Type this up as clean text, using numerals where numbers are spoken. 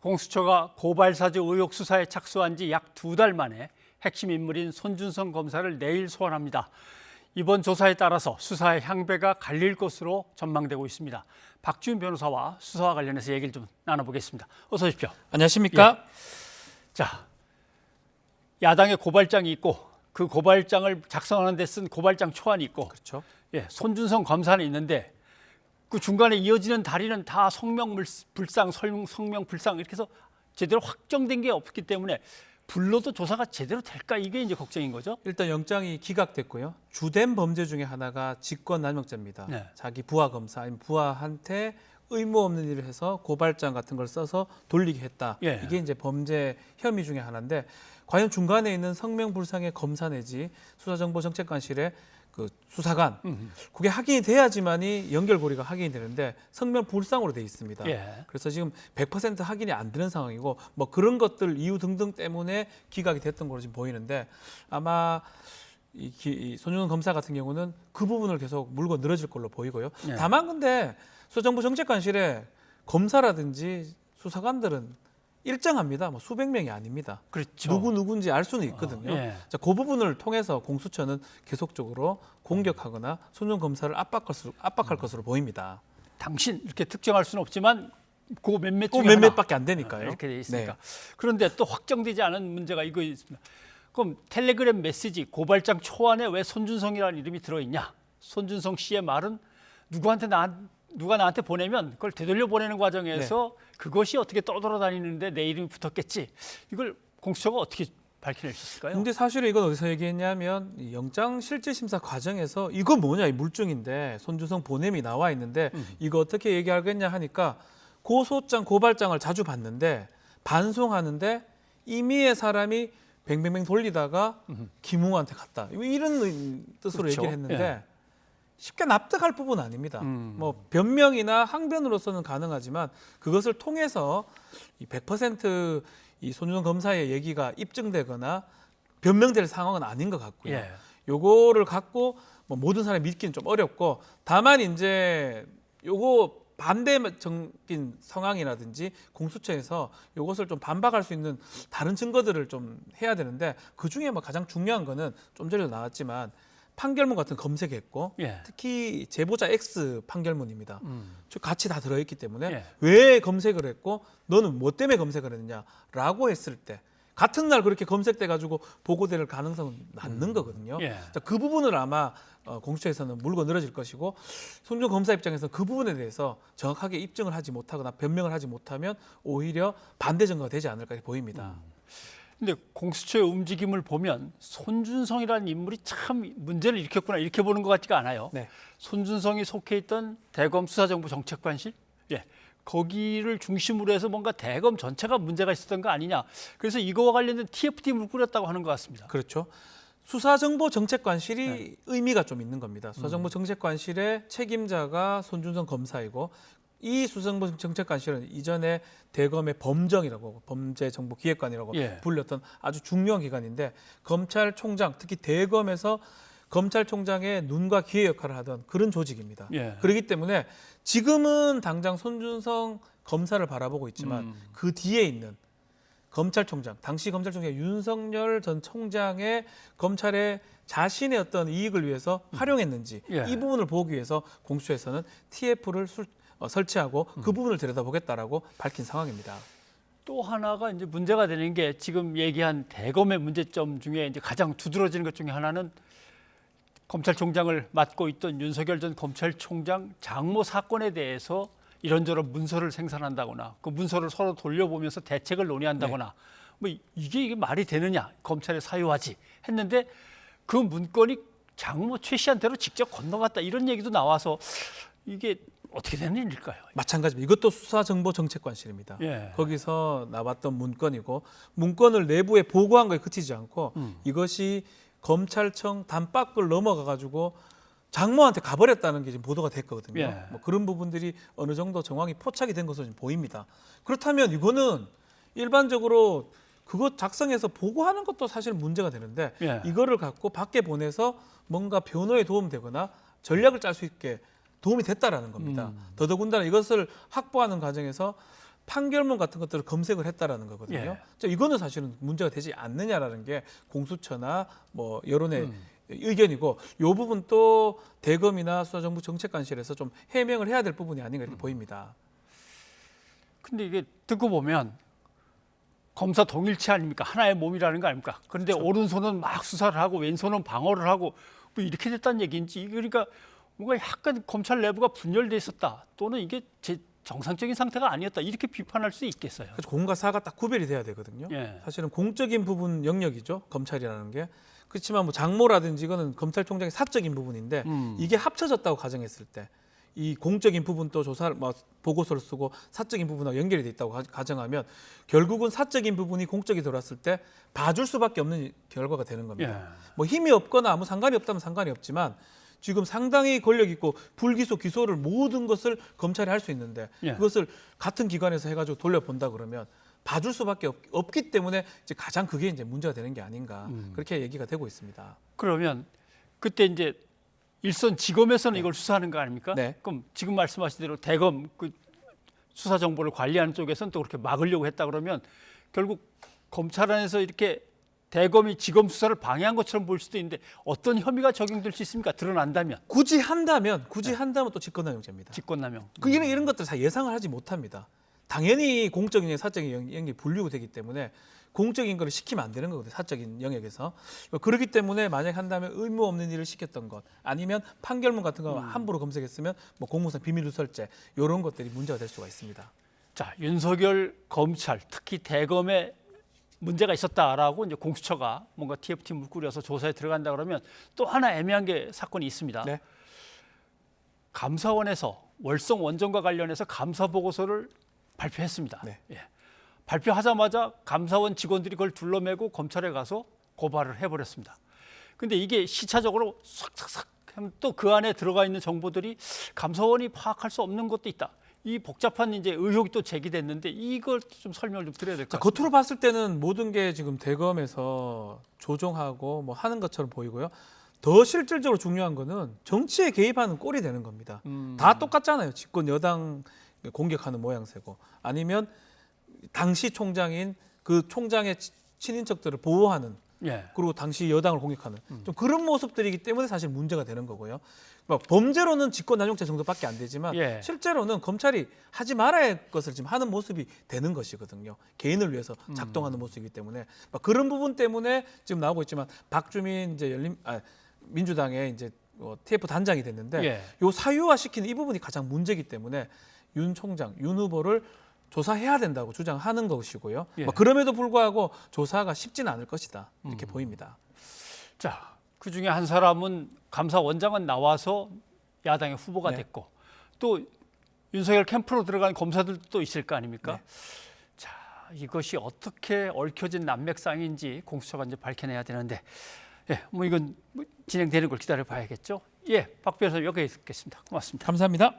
공수처가 고발사주 의혹 수사에 착수한 지 약 2달 만에 핵심 인물인 손준성 검사를 내일 소환합니다. 이번 조사에 따라서 수사의 향배가 갈릴 것으로 전망되고 있습니다. 박지훈 변호사와 수사와 관련해서 얘기를 좀 나눠보겠습니다. 어서 오십시오. 안녕하십니까? 예. 자, 야당의 고발장이 있고 그 고발장을 작성하는 데 쓴 고발장 초안이 있고, 그렇죠. 예, 손준성 검사는 있는데 그 중간에 이어지는 다리는 다 성명불상 이렇게 해서 제대로 확정된 게 없기 때문에 불러도 조사가 제대로 될까, 이게 이제 걱정인 거죠. 일단 영장이 기각됐고요. 주된 범죄 중에 하나가 직권남용죄입니다. 네. 자기 부하 검사 아니면 부하한테 의무 없는 일을 해서 고발장 같은 걸 써서 돌리게 했다. 예. 이게 이제 범죄 혐의 중에 하나인데, 과연 중간에 있는 성명불상의 검사 내지 수사정보정책관실의 그 수사관, 그게 확인이 돼야지만이 연결고리가 확인이 되는데 성명불상으로 돼 있습니다. 예. 그래서 지금 100% 확인이 안 되는 상황이고, 뭐 그런 것들 이유 등등 때문에 기각이 됐던 걸로 지금 보이는데, 아마 이 손준성 검사 같은 경우는 그 부분을 계속 물고 늘어질 걸로 보이고요. 예. 다만 근데 수사정보정책관실에 검사라든지 수사관들은 일정합니다. 뭐 수백 명이 아닙니다. 그렇죠. 누군지 알 수는 있거든요. 예. 자, 그 부분을 통해서 공수처는 계속적으로 공격하거나 손준성 검사를 압박할 것으로 보입니다. 당신 이렇게 특정할 수는 없지만 그 몇몇 중에 몇몇밖에 안 하나, 되니까요. 이렇게 돼 있으니까. 네. 그런데 또 확정되지 않은 문제가 이거 있습니다. 그럼 텔레그램 메시지 고발장 초안에 왜 손준성이라는 이름이 들어있냐? 손준성 씨의 말은 누가 나한테 보내면 그걸 되돌려 보내는 과정에서 그것이 어떻게 떠돌아다니는데 내 이름이 붙었겠지. 이걸 공수처가 어떻게 밝혀낼 수 있을까요? 근데 사실은 이건 어디서 얘기했냐면, 이 영장 실질 심사 과정에서 이거 뭐냐, 이 물증인데 손준성 보냄이 나와 있는데 이거 어떻게 얘기하겠냐 하니까 고소장 고발장을 자주 받는데 반송하는데 임의의 사람이 뱅뱅뱅 돌리다가 김웅한테 갔다, 이런 뜻으로 그렇죠. 얘기를 했는데 예. 쉽게 납득할 부분은 아닙니다. 뭐 변명이나 항변으로서는 가능하지만 그것을 통해서 이 100% 손준성 검사의 얘기가 입증되거나 변명될 상황은 아닌 것 같고요. 예. 요거를 갖고 뭐 모든 사람이 믿기는 좀 어렵고, 다만 이제 요거 반대적인 상황이라든지 공수처에서 이것을 좀 반박할 수 있는 다른 증거들을 좀 해야 되는데, 그 중에 뭐 가장 중요한 거는 좀 전에도 나왔지만 판결문 같은 거 검색했고, 예. 특히 제보자 X 판결문입니다. 같이 다 들어있기 때문에 예. 왜 검색을 했고 너는 뭐 때문에 검색을 했느냐라고 했을 때 같은 날 그렇게 검색돼 가지고 보고될 가능성은 낮는 거거든요. 예. 자, 그 부분을 아마 공수처에서는 물고 늘어질 것이고, 손준성 검사 입장에서 그 부분에 대해서 정확하게 입증을 하지 못하거나 변명을 하지 못하면 오히려 반대 증거가 되지 않을까 보입니다. 근데 공수처의 움직임을 보면 손준성이라는 인물이 참 문제를 일으켰구나, 이렇게 보는 것 같지가 않아요. 네. 손준성이 속해 있던 대검 수사정보정책관실, 예, 거기를 중심으로 해서 뭔가 대검 전체가 문제가 있었던 거 아니냐. 그래서 이거와 관련된 TF팀을 꾸렸다고 하는 것 같습니다. 그렇죠. 수사정보정책관실이 의미가 좀 있는 겁니다. 수사정보정책관실의 책임자가 손준성 검사이고, 이 수사정보정책관실은 이전에 대검의 범정이라고, 범죄정보기획관이라고 예. 불렸던 아주 중요한 기관인데, 검찰총장, 특히 대검에서 검찰총장의 눈과 귀의 역할을 하던 그런 조직입니다. 예. 그렇기 때문에 지금은 당장 손준성 검사를 바라보고 있지만 그 뒤에 있는 검찰총장, 당시 검찰총장 윤석열 전 총장의 검찰의 자신의 어떤 이익을 위해서 활용했는지, 예. 이 부분을 보기 위해서 공수처에서는 TF를 설치하고 그 부분을 들여다보겠다라고 밝힌 상황입니다. 또 하나가 이제 문제가 되는 게, 지금 얘기한 대검의 문제점 중에 이제 가장 두드러지는 것 중에 하나는 검찰총장을 맡고 있던 윤석열 전 검찰총장 장모 사건에 대해서 이런저런 문서를 생산한다거나 그 문서를 서로 돌려보면서 대책을 논의한다거나, 뭐 이게 말이 되느냐, 검찰에 사유하지 했는데 그 문건이 장모 최 씨한테로 직접 건너갔다, 이런 얘기도 나와서 이게 어떻게 되는 일일까요? 마찬가지입니다. 이것도 수사정보정책관실입니다. 예. 거기서 나왔던 문건이고, 문건을 내부에 보고한 거에 그치지 않고 이것이 검찰청 단박을 넘어가 가지고 장모한테 가버렸다는 게 지금 보도가 됐거든요. 예. 뭐 그런 부분들이 어느 정도 정황이 포착이 된 것으로 지금 보입니다. 그렇다면 이거는 일반적으로 그거 작성해서 보고하는 것도 사실 문제가 되는데, 예. 이거를 갖고 밖에 보내서 뭔가 변호에 도움되거나 전략을 짤 수 있게 도움이 됐다라는 겁니다. 더더군다나 이것을 확보하는 과정에서 판결문 같은 것들을 검색을 했다라는 거거든요. 예. 자, 이거는 사실은 문제가 되지 않느냐라는 게 공수처나 뭐 여론의 의견이고, 이 부분 또 대검이나 수사정부 정책관실에서 좀 해명을 해야 될 부분이 아닌가 이렇게 보입니다. 근데 이게 듣고 보면 검사 동일체 아닙니까? 하나의 몸이라는 거 아닙니까? 그런데 그렇죠. 오른손은 막 수사를 하고 왼손은 방어를 하고 뭐 이렇게 됐다는 얘기인지, 그러니까 뭔가 약간 검찰 내부가 분열돼 있었다, 또는 이게 정상적인 상태가 아니었다, 이렇게 비판할 수 있겠어요. 그래서 공과 사가 딱 구별이 돼야 되거든요. 예. 사실은 공적인 부분 영역이죠, 검찰이라는 게. 그렇지만 뭐 장모라든지 이거는 검찰총장의 사적인 부분인데 이게 합쳐졌다고 가정했을 때 이 공적인 부분도 조사를 보고서를 쓰고 사적인 부분하고 연결이 돼 있다고 가정하면 결국은 사적인 부분이 공적이 들어왔을 때 봐줄 수밖에 없는 결과가 되는 겁니다. 예. 뭐 힘이 없거나 아무 상관이 없다면 상관이 없지만 지금 상당히 권력 있고 불기소 기소를 모든 것을 검찰이 할 수 있는데 예. 그것을 같은 기관에서 해가지고 돌려본다 그러면 봐줄 수밖에 없기 때문에 이제 가장 그게 이제 문제가 되는 게 아닌가 그렇게 얘기가 되고 있습니다. 그러면 그때 이제 일선 지검에서는 이걸 수사하는 거 아닙니까? 네. 그럼 지금 말씀하신 대로 대검 그 수사 정보를 관리하는 쪽에서는 또 그렇게 막으려고 했다 그러면 결국 검찰 안에서 이렇게 대검이 지검 수사를 방해한 것처럼 보일 수도 있는데, 어떤 혐의가 적용될 수 있습니까? 드러난다면. 굳이 한다면 또 직권남용죄입니다. 직권남용. 이런 것들 다 예상을 하지 못합니다. 당연히 공적인 영역, 사적인 영역이 분류가 되기 때문에 공적인 거를 시키면 안 되는 거거든요. 사적인 영역에서. 그렇기 때문에 만약 한다면 의무 없는 일을 시켰던 것, 아니면 판결문 같은 거 함부로 검색했으면 뭐 공무상 비밀누설죄 이런 것들이 문제가 될 수가 있습니다. 자, 윤석열 검찰, 특히 대검에 문제가 있었다라고 이제 공수처가 뭔가 TF팀을 꾸려서 조사에 들어간다 그러면 또 하나 애매한 게 사건이 있습니다. 네. 감사원에서 월성 원전과 관련해서 감사 보고서를 발표했습니다. 네. 예. 발표하자마자 감사원 직원들이 그걸 둘러매고 검찰에 가서 고발을 해버렸습니다. 근데 이게 시차적으로 싹싹싹 하면 또 그 안에 들어가 있는 정보들이 감사원이 파악할 수 없는 것도 있다. 이 복잡한 이제 의혹이 또 제기됐는데, 이걸 좀 설명을 좀 드려야 될 것 같습니다. 겉으로 봤을 때는 모든 게 지금 대검에서 조종하고 뭐 하는 것처럼 보이고요. 더 실질적으로 중요한 거는 정치에 개입하는 꼴이 되는 겁니다. 다 똑같잖아요. 집권 여당 공격하는 모양새고, 아니면 당시 총장인 그 총장의 친인척들을 보호하는, 예. 그리고 당시 여당을 공격하는 좀 그런 모습들이기 때문에 사실 문제가 되는 거고요. 막 범죄로는 직권남용죄 정도밖에 안 되지만 예. 실제로는 검찰이 하지 말아야 할 것을 지금 하는 모습이 되는 것이거든요. 개인을 위해서 작동하는 모습이기 때문에 막 그런 부분 때문에 지금 나오고 있지만, 박주민 이제 민주당의 이제 TF 단장이 됐는데 예. 요 사유화 시키는 이 부분이 가장 문제이기 때문에 윤 총장, 윤 후보를 조사해야 된다고 주장하는 것이고요. 예. 그럼에도 불구하고 조사가 쉽지는 않을 것이다 이렇게 보입니다. 자, 그 중에 한 사람은 감사원장은 나와서 야당의 후보가 네. 됐고, 또 윤석열 캠프로 들어간 검사들도 또 있을 거 아닙니까? 네. 자, 이것이 어떻게 얽혀진 난맥상인지 공수처가 이제 밝혀내야 되는데, 예, 뭐 이건 진행되는 걸 기다려 봐야겠죠. 예, 박 변호사 여기에 있겠습니다. 고맙습니다. 감사합니다.